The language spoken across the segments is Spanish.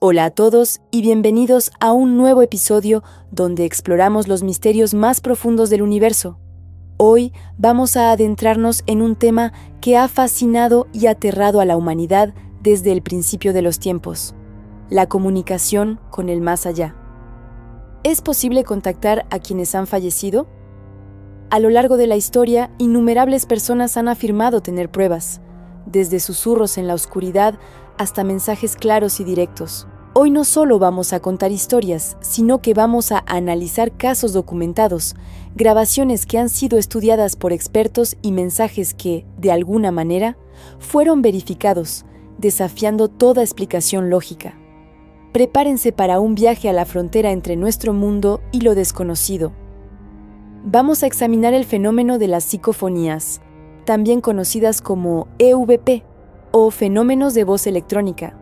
Hola a todos y bienvenidos a un nuevo episodio donde exploramos los misterios más profundos del universo. Hoy vamos a adentrarnos en un tema que ha fascinado y aterrado a la humanidad desde el principio de los tiempos: la comunicación con el más allá. ¿Es posible contactar a quienes han fallecido? A lo largo de la historia, innumerables personas han afirmado tener pruebas, desde susurros en la oscuridad hasta mensajes claros y directos. Hoy no solo vamos a contar historias, sino que vamos a analizar casos documentados, grabaciones que han sido estudiadas por expertos y mensajes que, de alguna manera, fueron verificados, desafiando toda explicación lógica. Prepárense para un viaje a la frontera entre nuestro mundo y lo desconocido. Vamos a examinar el fenómeno de las psicofonías, también conocidas como EVP, o fenómenos de voz electrónica.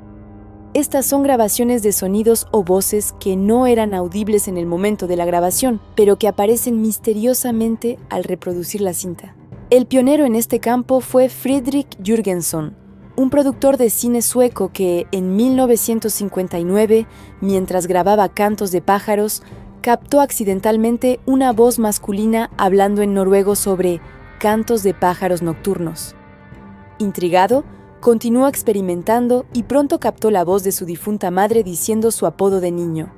Estas son grabaciones de sonidos o voces que no eran audibles en el momento de la grabación, pero que aparecen misteriosamente al reproducir la cinta. El pionero en este campo fue Fredrik Jürgenson, un productor de cine sueco que, en 1959, mientras grababa Cantos de pájaros, captó accidentalmente una voz masculina hablando en noruego sobre cantos de pájaros nocturnos. Intrigado, continuó experimentando y pronto captó la voz de su difunta madre diciendo su apodo de niño.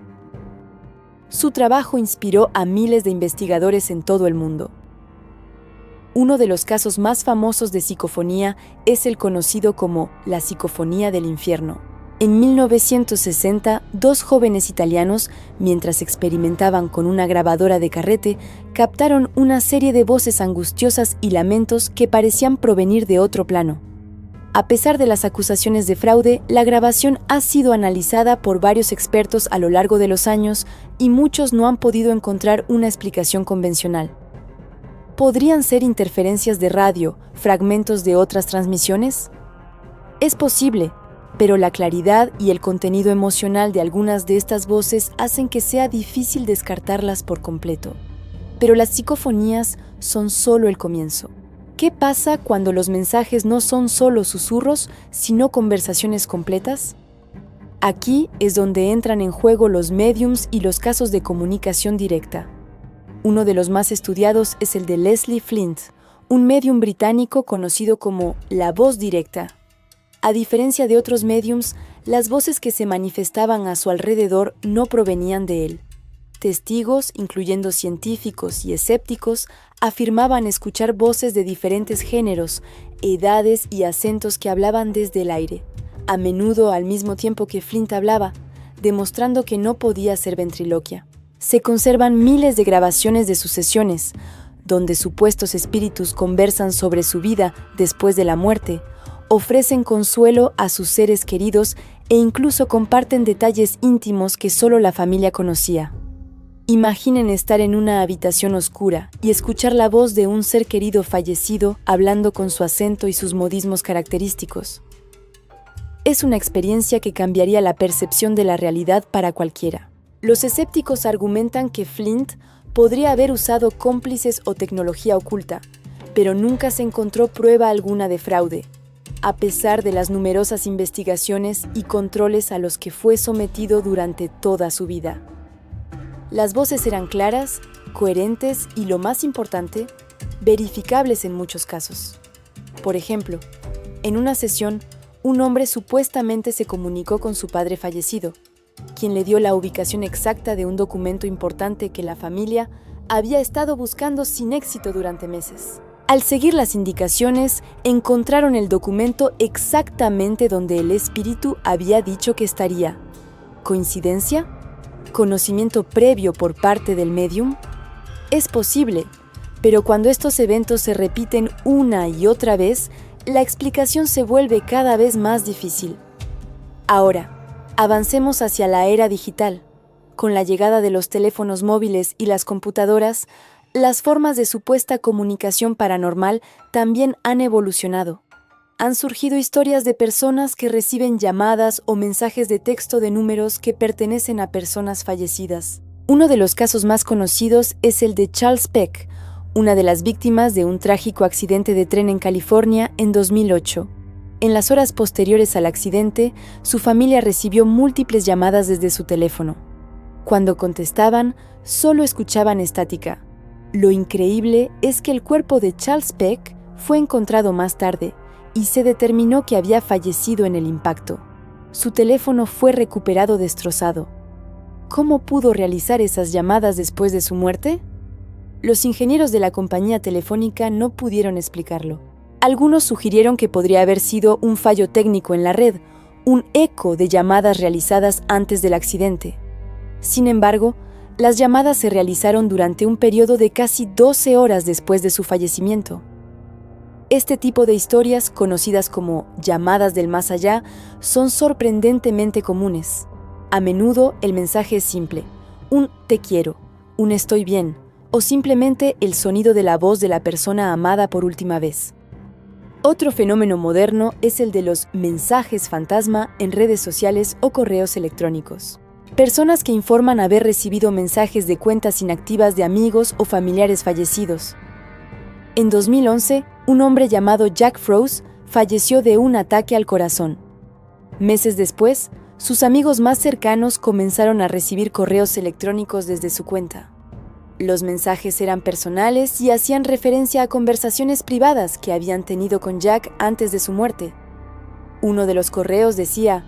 Su trabajo inspiró a miles de investigadores en todo el mundo. Uno de los casos más famosos de psicofonía es el conocido como la psicofonía del infierno. En 1960, dos jóvenes italianos, mientras experimentaban con una grabadora de carrete, captaron una serie de voces angustiosas y lamentos que parecían provenir de otro plano. A pesar de las acusaciones de fraude, la grabación ha sido analizada por varios expertos a lo largo de los años y muchos no han podido encontrar una explicación convencional. ¿Podrían ser interferencias de radio, fragmentos de otras transmisiones? Es posible, pero la claridad y el contenido emocional de algunas de estas voces hacen que sea difícil descartarlas por completo. Pero las psicofonías son solo el comienzo. ¿Qué pasa cuando los mensajes no son solo susurros, sino conversaciones completas? Aquí es donde entran en juego los médiums y los casos de comunicación directa. Uno de los más estudiados es el de Leslie Flint, un médium británico conocido como la voz directa. A diferencia de otros médiums, las voces que se manifestaban a su alrededor no provenían de él. Testigos, incluyendo científicos y escépticos, afirmaban escuchar voces de diferentes géneros, edades y acentos que hablaban desde el aire, a menudo al mismo tiempo que Flint hablaba, demostrando que no podía ser ventriloquia. Se conservan miles de grabaciones de sus sesiones, donde supuestos espíritus conversan sobre su vida después de la muerte, ofrecen consuelo a sus seres queridos e incluso comparten detalles íntimos que solo la familia conocía. Imaginen estar en una habitación oscura y escuchar la voz de un ser querido fallecido hablando con su acento y sus modismos característicos. Es una experiencia que cambiaría la percepción de la realidad para cualquiera. Los escépticos argumentan que Flint podría haber usado cómplices o tecnología oculta, pero nunca se encontró prueba alguna de fraude, a pesar de las numerosas investigaciones y controles a los que fue sometido durante toda su vida. Las voces eran claras, coherentes y, lo más importante, verificables en muchos casos. Por ejemplo, en una sesión, un hombre supuestamente se comunicó con su padre fallecido, quien le dio la ubicación exacta de un documento importante que la familia había estado buscando sin éxito durante meses. Al seguir las indicaciones, encontraron el documento exactamente donde el espíritu había dicho que estaría. ¿Coincidencia? ¿Conocimiento previo por parte del médium? Es posible, pero cuando estos eventos se repiten una y otra vez, la explicación se vuelve cada vez más difícil. Ahora, avancemos hacia la era digital. Con la llegada de los teléfonos móviles y las computadoras, las formas de supuesta comunicación paranormal también han evolucionado. Han surgido historias de personas que reciben llamadas o mensajes de texto de números que pertenecen a personas fallecidas. Uno de los casos más conocidos es el de Charles Peck, una de las víctimas de un trágico accidente de tren en California en 2008. En las horas posteriores al accidente, su familia recibió múltiples llamadas desde su teléfono. Cuando contestaban, solo escuchaban estática. Lo increíble es que el cuerpo de Charles Peck fue encontrado más tarde y se determinó que había fallecido en el impacto. Su teléfono fue recuperado destrozado. ¿Cómo pudo realizar esas llamadas después de su muerte? Los ingenieros de la compañía telefónica no pudieron explicarlo. Algunos sugirieron que podría haber sido un fallo técnico en la red, un eco de llamadas realizadas antes del accidente. Sin embargo, las llamadas se realizaron durante un periodo de casi 12 horas después de su fallecimiento. Este tipo de historias, conocidas como llamadas del más allá, son sorprendentemente comunes. A menudo el mensaje es simple, un te quiero, un estoy bien, o simplemente el sonido de la voz de la persona amada por última vez. Otro fenómeno moderno es el de los mensajes fantasma en redes sociales o correos electrónicos. Personas que informan haber recibido mensajes de cuentas inactivas de amigos o familiares fallecidos. En 2011, un hombre llamado Jack Froese falleció de un ataque al corazón. Meses después, sus amigos más cercanos comenzaron a recibir correos electrónicos desde su cuenta. Los mensajes eran personales y hacían referencia a conversaciones privadas que habían tenido con Jack antes de su muerte. Uno de los correos decía,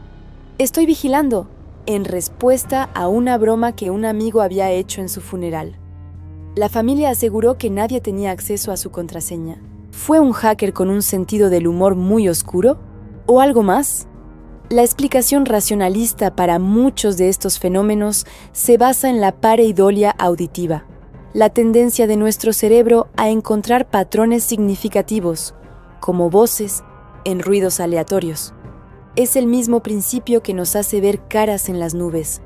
«Estoy vigilando», en respuesta a una broma que un amigo había hecho en su funeral. La familia aseguró que nadie tenía acceso a su contraseña. ¿Fue un hacker con un sentido del humor muy oscuro? ¿O algo más? La explicación racionalista para muchos de estos fenómenos se basa en la pareidolia auditiva, la tendencia de nuestro cerebro a encontrar patrones significativos, como voces, en ruidos aleatorios. Es el mismo principio que nos hace ver caras en las nubes.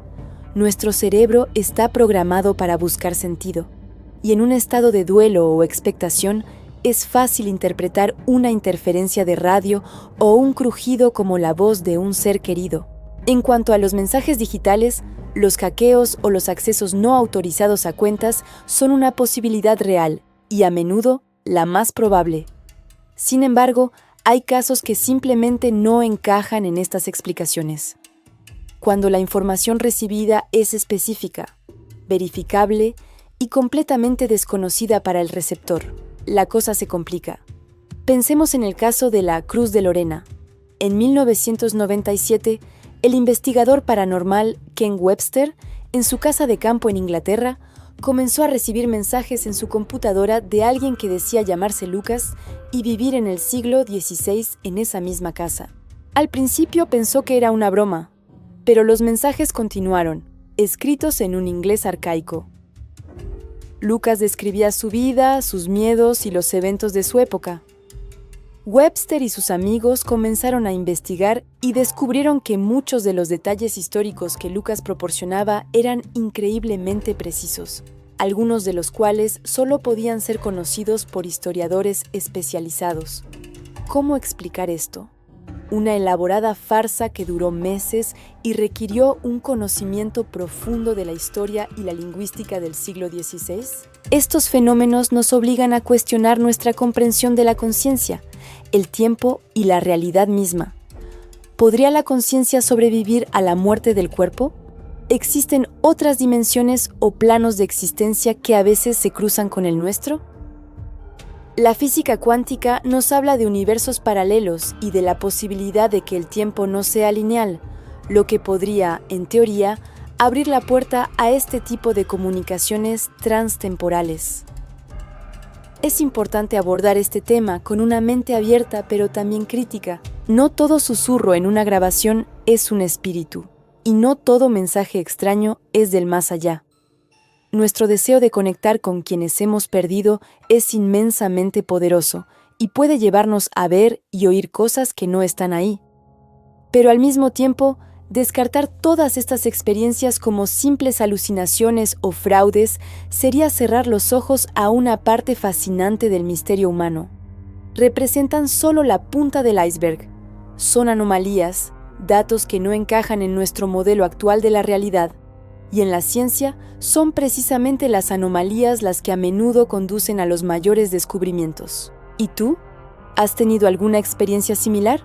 Nuestro cerebro está programado para buscar sentido, y en un estado de duelo o expectación es fácil interpretar una interferencia de radio o un crujido como la voz de un ser querido. En cuanto a los mensajes digitales, los hackeos o los accesos no autorizados a cuentas son una posibilidad real y a menudo la más probable. Sin embargo, hay casos que simplemente no encajan en estas explicaciones. Cuando la información recibida es específica, verificable y completamente desconocida para el receptor, la cosa se complica. Pensemos en el caso de la Cruz de Lorena. En 1997, el investigador paranormal Ken Webster, en su casa de campo en Inglaterra, comenzó a recibir mensajes en su computadora de alguien que decía llamarse Lucas y vivir en el siglo XVI en esa misma casa. Al principio pensó que era una broma, pero los mensajes continuaron, escritos en un inglés arcaico. Lucas describía su vida, sus miedos y los eventos de su época. Webster y sus amigos comenzaron a investigar y descubrieron que muchos de los detalles históricos que Lucas proporcionaba eran increíblemente precisos, algunos de los cuales solo podían ser conocidos por historiadores especializados. ¿Cómo explicar esto? Una elaborada farsa que duró meses y requirió un conocimiento profundo de la historia y la lingüística del siglo XVI. Estos fenómenos nos obligan a cuestionar nuestra comprensión de la conciencia, el tiempo y la realidad misma. ¿Podría la conciencia sobrevivir a la muerte del cuerpo? ¿Existen otras dimensiones o planos de existencia que a veces se cruzan con el nuestro? La física cuántica nos habla de universos paralelos y de la posibilidad de que el tiempo no sea lineal, lo que podría, en teoría, abrir la puerta a este tipo de comunicaciones transtemporales. Es importante abordar este tema con una mente abierta pero también crítica. No todo susurro en una grabación es un espíritu, y no todo mensaje extraño es del más allá. Nuestro deseo de conectar con quienes hemos perdido es inmensamente poderoso y puede llevarnos a ver y oír cosas que no están ahí. Pero al mismo tiempo, descartar todas estas experiencias como simples alucinaciones o fraudes sería cerrar los ojos a una parte fascinante del misterio humano. Representan solo la punta del iceberg. Son anomalías, datos que no encajan en nuestro modelo actual de la realidad. Y en la ciencia, son precisamente las anomalías las que a menudo conducen a los mayores descubrimientos. ¿Y tú? ¿Has tenido alguna experiencia similar?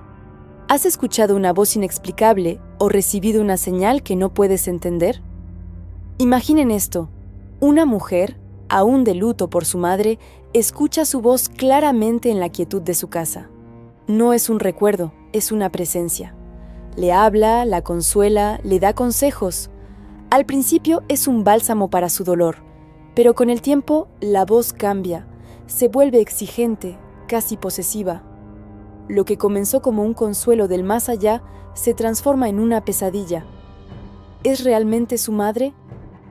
¿Has escuchado una voz inexplicable o recibido una señal que no puedes entender? Imaginen esto: una mujer, aún de luto por su madre, escucha su voz claramente en la quietud de su casa. No es un recuerdo, es una presencia. Le habla, la consuela, le da consejos. Al principio es un bálsamo para su dolor, pero con el tiempo la voz cambia, se vuelve exigente, casi posesiva. Lo que comenzó como un consuelo del más allá se transforma en una pesadilla. ¿Es realmente su madre?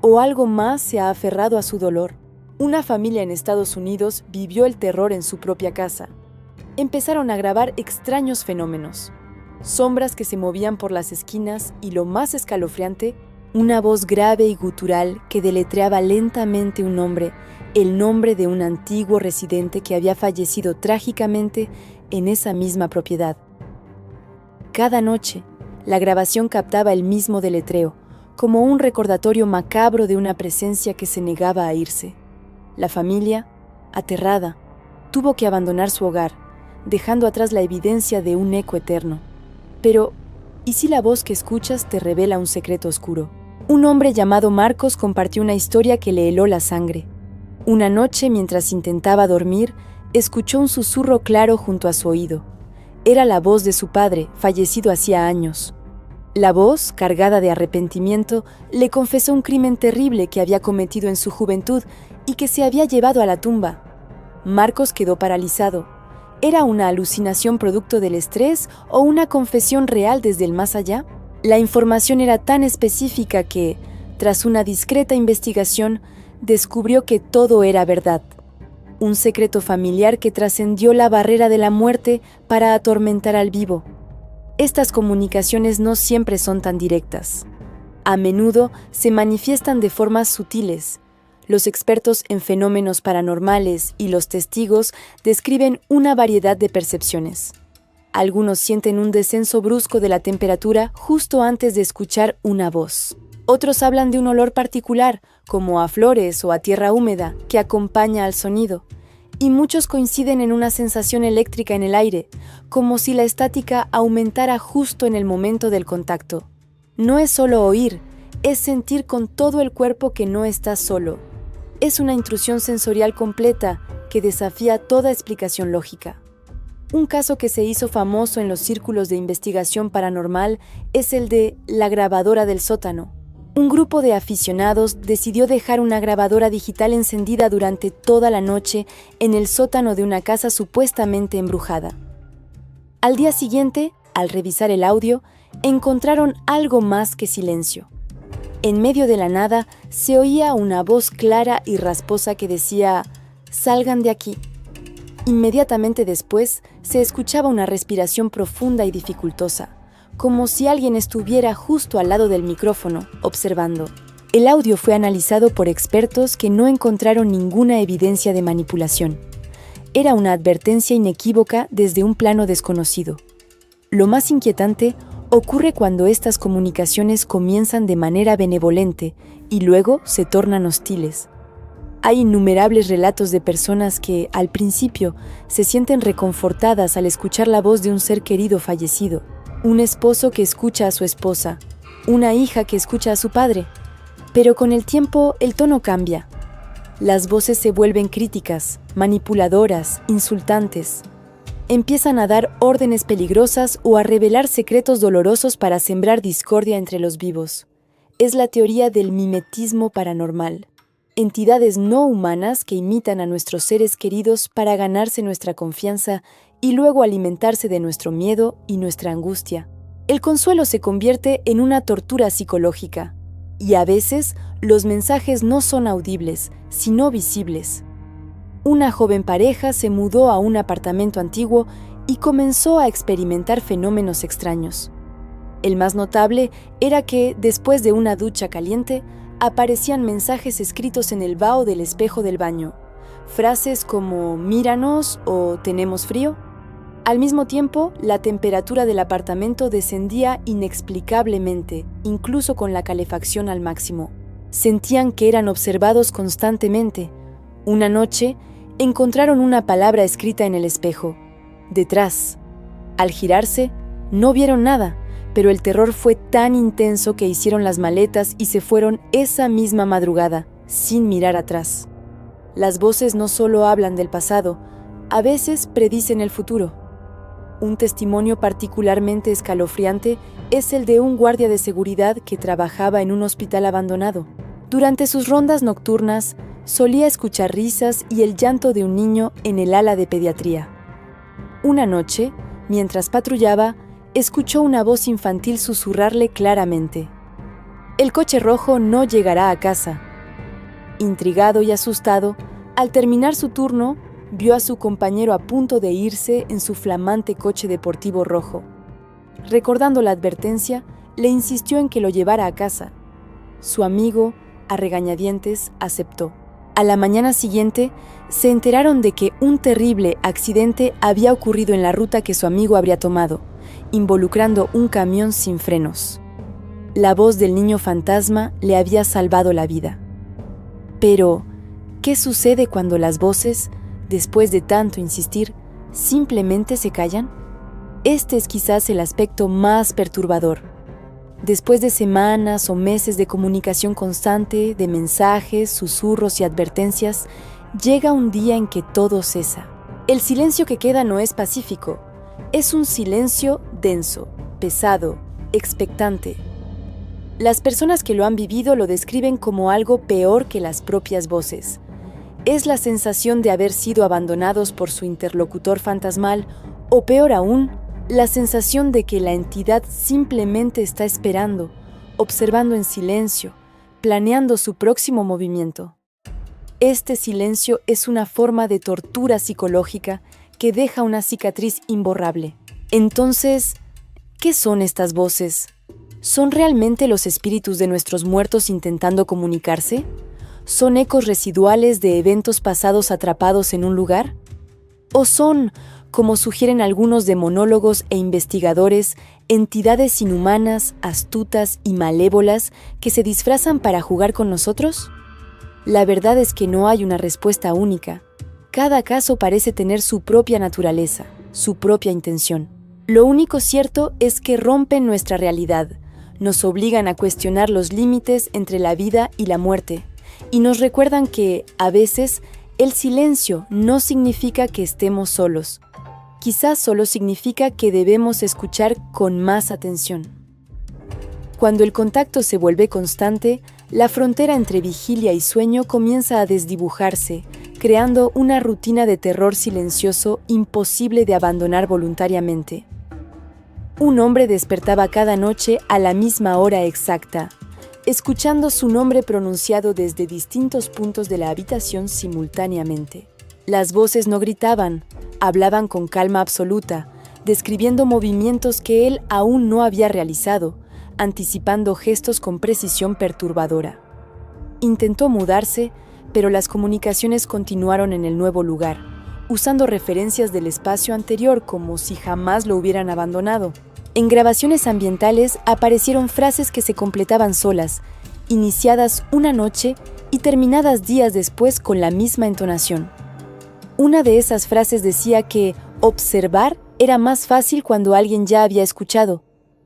¿O algo más se ha aferrado a su dolor? Una familia en Estados Unidos vivió el terror en su propia casa. Empezaron a grabar extraños fenómenos. Sombras que se movían por las esquinas y, lo más escalofriante, una voz grave y gutural que deletreaba lentamente un nombre, el nombre de un antiguo residente que había fallecido trágicamente en esa misma propiedad. Cada noche, la grabación captaba el mismo deletreo, como un recordatorio macabro de una presencia que se negaba a irse. La familia, aterrada, tuvo que abandonar su hogar, dejando atrás la evidencia de un eco eterno. Pero, ¿y si la voz que escuchas te revela un secreto oscuro? Un hombre llamado Marcos compartió una historia que le heló la sangre. Una noche, mientras intentaba dormir, escuchó un susurro claro junto a su oído. Era la voz de su padre, fallecido hacía años. La voz, cargada de arrepentimiento, le confesó un crimen terrible que había cometido en su juventud y que se había llevado a la tumba. Marcos quedó paralizado. ¿Era una alucinación producto del estrés o una confesión real desde el más allá? La información era tan específica que, tras una discreta investigación, descubrió que todo era verdad. Un secreto familiar que trascendió la barrera de la muerte para atormentar al vivo. Estas comunicaciones no siempre son tan directas. A menudo se manifiestan de formas sutiles. Los expertos en fenómenos paranormales y los testigos describen una variedad de percepciones. Algunos sienten un descenso brusco de la temperatura justo antes de escuchar una voz. Otros hablan de un olor particular, como a flores o a tierra húmeda, que acompaña al sonido. Y muchos coinciden en una sensación eléctrica en el aire, como si la estática aumentara justo en el momento del contacto. No es solo oír, es sentir con todo el cuerpo que no estás solo. Es una intrusión sensorial completa que desafía toda explicación lógica. Un caso que se hizo famoso en los círculos de investigación paranormal es el de la grabadora del sótano. Un grupo de aficionados decidió dejar una grabadora digital encendida durante toda la noche en el sótano de una casa supuestamente embrujada. Al día siguiente, al revisar el audio, encontraron algo más que silencio. En medio de la nada se oía una voz clara y rasposa que decía: «Salgan de aquí». Inmediatamente después se escuchaba una respiración profunda y dificultosa, como si alguien estuviera justo al lado del micrófono, observando. El audio fue analizado por expertos que no encontraron ninguna evidencia de manipulación. Era una advertencia inequívoca desde un plano desconocido. Lo más inquietante ocurre cuando estas comunicaciones comienzan de manera benevolente y luego se tornan hostiles. Hay innumerables relatos de personas que, al principio, se sienten reconfortadas al escuchar la voz de un ser querido fallecido. Un esposo que escucha a su esposa, una hija que escucha a su padre. Pero con el tiempo el tono cambia. Las voces se vuelven críticas, manipuladoras, insultantes. Empiezan a dar órdenes peligrosas o a revelar secretos dolorosos para sembrar discordia entre los vivos. Es la teoría del mimetismo paranormal. Entidades no humanas que imitan a nuestros seres queridos para ganarse nuestra confianza y luego alimentarse de nuestro miedo y nuestra angustia. El consuelo se convierte en una tortura psicológica, y a veces los mensajes no son audibles, sino visibles. Una joven pareja se mudó a un apartamento antiguo y comenzó a experimentar fenómenos extraños. El más notable era que, después de una ducha caliente, aparecían mensajes escritos en el vaho del espejo del baño, frases como «míranos» o «tenemos frío». Al mismo tiempo, la temperatura del apartamento descendía inexplicablemente, incluso con la calefacción al máximo. Sentían que eran observados constantemente. Una noche, encontraron una palabra escrita en el espejo: «detrás». Al girarse, No vieron nada, pero el terror fue tan intenso que hicieron las maletas y se fueron esa misma madrugada, sin mirar atrás. Las voces no solo hablan del pasado, a veces predicen el futuro. Un testimonio particularmente escalofriante es el de un guardia de seguridad que trabajaba en un hospital abandonado. Durante sus rondas nocturnas, solía escuchar risas y el llanto de un niño en el ala de pediatría. Una noche, mientras patrullaba, escuchó una voz infantil susurrarle claramente: «El coche rojo no llegará a casa». Intrigado y asustado, al terminar su turno, vio a su compañero a punto de irse en su flamante coche deportivo rojo. Recordando la advertencia, le insistió en que lo llevara a casa. Su amigo, a regañadientes, aceptó. A la mañana siguiente, se enteraron de que un terrible accidente había ocurrido en la ruta que su amigo habría tomado, involucrando un camión sin frenos. La voz del niño fantasma le había salvado la vida. Pero, ¿qué sucede cuando las voces, después de tanto insistir, simplemente se callan? Este es quizás el aspecto más perturbador. Después de semanas o meses de comunicación constante, de mensajes, susurros y advertencias, llega un día en que todo cesa. El silencio que queda no es pacífico, es un silencio denso, pesado, expectante. Las personas que lo han vivido lo describen como algo peor que las propias voces. Es la sensación de haber sido abandonados por su interlocutor fantasmal, o peor aún, la sensación de que la entidad simplemente está esperando, observando en silencio, planeando su próximo movimiento. Este silencio es una forma de tortura psicológica que deja una cicatriz imborrable. Entonces, ¿qué son estas voces? ¿Son realmente los espíritus de nuestros muertos intentando comunicarse? ¿Son ecos residuales de eventos pasados atrapados en un lugar? ¿O son, como sugieren algunos demonólogos e investigadores, entidades inhumanas, astutas y malévolas que se disfrazan para jugar con nosotros? La verdad es que no hay una respuesta única. Cada caso parece tener su propia naturaleza, su propia intención. Lo único cierto es que rompen nuestra realidad, nos obligan a cuestionar los límites entre la vida y la muerte, y nos recuerdan que, a veces, el silencio no significa que estemos solos. Quizás solo significa que debemos escuchar con más atención. Cuando el contacto se vuelve constante, la frontera entre vigilia y sueño comienza a desdibujarse, creando una rutina de terror silencioso imposible de abandonar voluntariamente. Un hombre despertaba cada noche a la misma hora exacta, escuchando su nombre pronunciado desde distintos puntos de la habitación simultáneamente. Las voces no gritaban, hablaban con calma absoluta, describiendo movimientos que él aún no había realizado, anticipando gestos con precisión perturbadora. Intentó mudarse, pero las comunicaciones continuaron en el nuevo lugar, usando referencias del espacio anterior como si jamás lo hubieran abandonado. En grabaciones ambientales aparecieron frases que se completaban solas, iniciadas una noche y terminadas días después con la misma entonación. Una de esas frases decía que observar era más fácil cuando alguien ya había escuchado,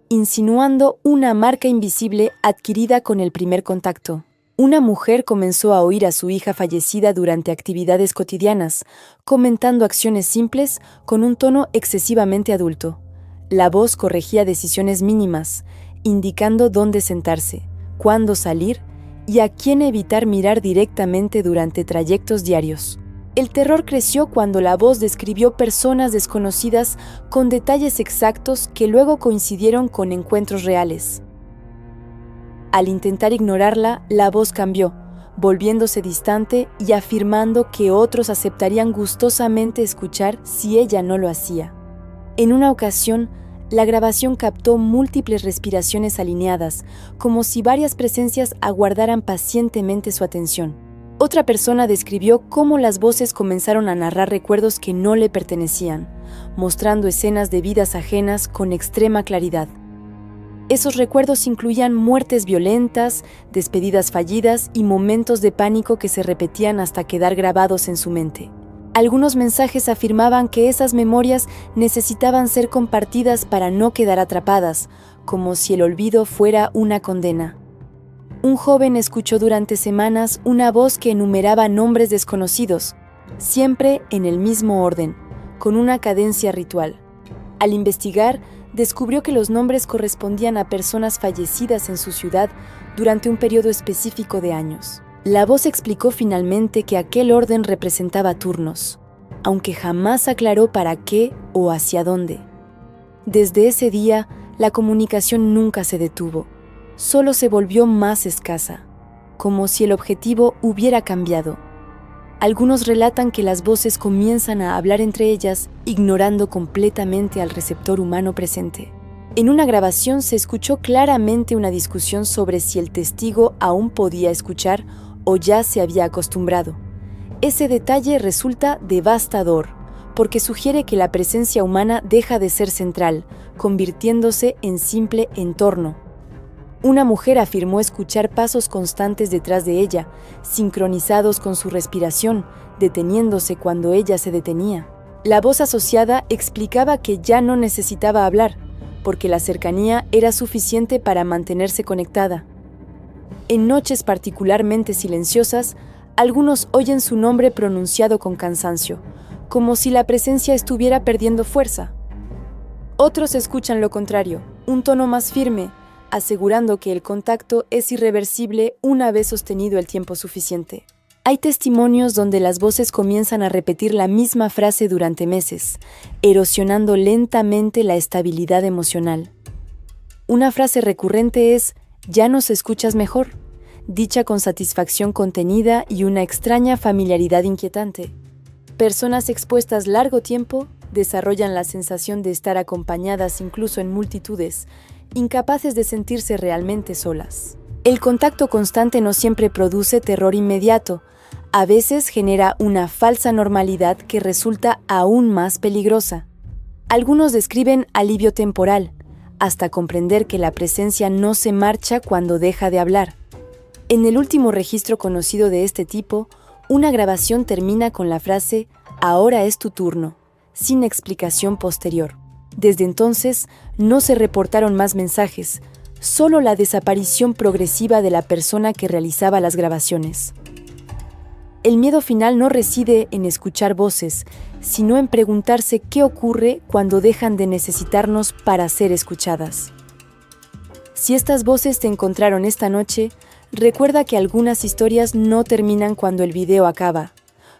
insinuando una marca invisible adquirida con el primer contacto. Una mujer comenzó a oír a su hija fallecida durante actividades cotidianas, comentando acciones simples con un tono excesivamente adulto. La voz corregía decisiones mínimas, indicando dónde sentarse, cuándo salir y a quién evitar mirar directamente durante trayectos diarios. El terror creció cuando la voz describió personas desconocidas con detalles exactos que luego coincidieron con encuentros reales. Al intentar ignorarla, la voz cambió, volviéndose distante y afirmando que otros aceptarían gustosamente escuchar si ella no lo hacía. En una ocasión, la grabación captó múltiples respiraciones alineadas, como si varias presencias aguardaran pacientemente su atención. Otra persona describió cómo las voces comenzaron a narrar recuerdos que no le pertenecían, mostrando escenas de vidas ajenas con extrema claridad. Esos recuerdos incluían muertes violentas, despedidas fallidas y momentos de pánico que se repetían hasta quedar grabados en su mente. Algunos mensajes afirmaban que esas memorias necesitaban ser compartidas para no quedar atrapadas, como si el olvido fuera una condena. Un joven escuchó durante semanas una voz que enumeraba nombres desconocidos, siempre en el mismo orden, con una cadencia ritual. Al investigar, descubrió que los nombres correspondían a personas fallecidas en su ciudad durante un periodo específico de años. La voz explicó finalmente que aquel orden representaba turnos, aunque jamás aclaró para qué o hacia dónde. Desde ese día, la comunicación nunca se detuvo, solo se volvió más escasa, como si el objetivo hubiera cambiado. Algunos relatan que las voces comienzan a hablar entre ellas, ignorando completamente al receptor humano presente. En una grabación se escuchó claramente una discusión sobre si el testigo aún podía escuchar o ya se había acostumbrado. Ese detalle resulta devastador, porque sugiere que la presencia humana deja de ser central, convirtiéndose en simple entorno. Una mujer afirmó escuchar pasos constantes detrás de ella, sincronizados con su respiración, deteniéndose cuando ella se detenía. La voz asociada explicaba que ya no necesitaba hablar, porque la cercanía era suficiente para mantenerse conectada. En noches particularmente silenciosas, algunos oyen su nombre pronunciado con cansancio, como si la presencia estuviera perdiendo fuerza. Otros escuchan lo contrario, un tono más firme, asegurando que el contacto es irreversible una vez sostenido el tiempo suficiente. Hay testimonios donde las voces comienzan a repetir la misma frase durante meses, erosionando lentamente la estabilidad emocional. Una frase recurrente es «ya nos escuchas mejor», dicha con satisfacción contenida y una extraña familiaridad inquietante. Personas expuestas largo tiempo desarrollan la sensación de estar acompañadas incluso en multitudes, incapaces de sentirse realmente solas. El contacto constante no siempre produce terror inmediato, a veces genera una falsa normalidad que resulta aún más peligrosa. Algunos describen alivio temporal, hasta comprender que la presencia no se marcha cuando deja de hablar. En el último registro conocido de este tipo, una grabación termina con la frase «ahora es tu turno», sin explicación posterior. Desde entonces, no se reportaron más mensajes, solo la desaparición progresiva de la persona que realizaba las grabaciones. El miedo final no reside en escuchar voces, sino en preguntarse qué ocurre cuando dejan de necesitarnos para ser escuchadas. Si estas voces te encontraron esta noche, recuerda que algunas historias no terminan cuando el video acaba,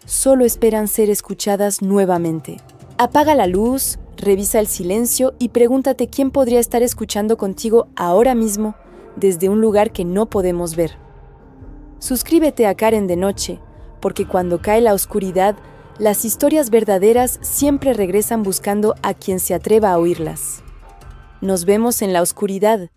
solo esperan ser escuchadas nuevamente. Apaga la luz, revisa el silencio y pregúntate quién podría estar escuchando contigo ahora mismo desde un lugar que no podemos ver. Suscríbete a Karen de Noche, porque cuando cae la oscuridad, las historias verdaderas siempre regresan buscando a quien se atreva a oírlas. Nos vemos en la oscuridad.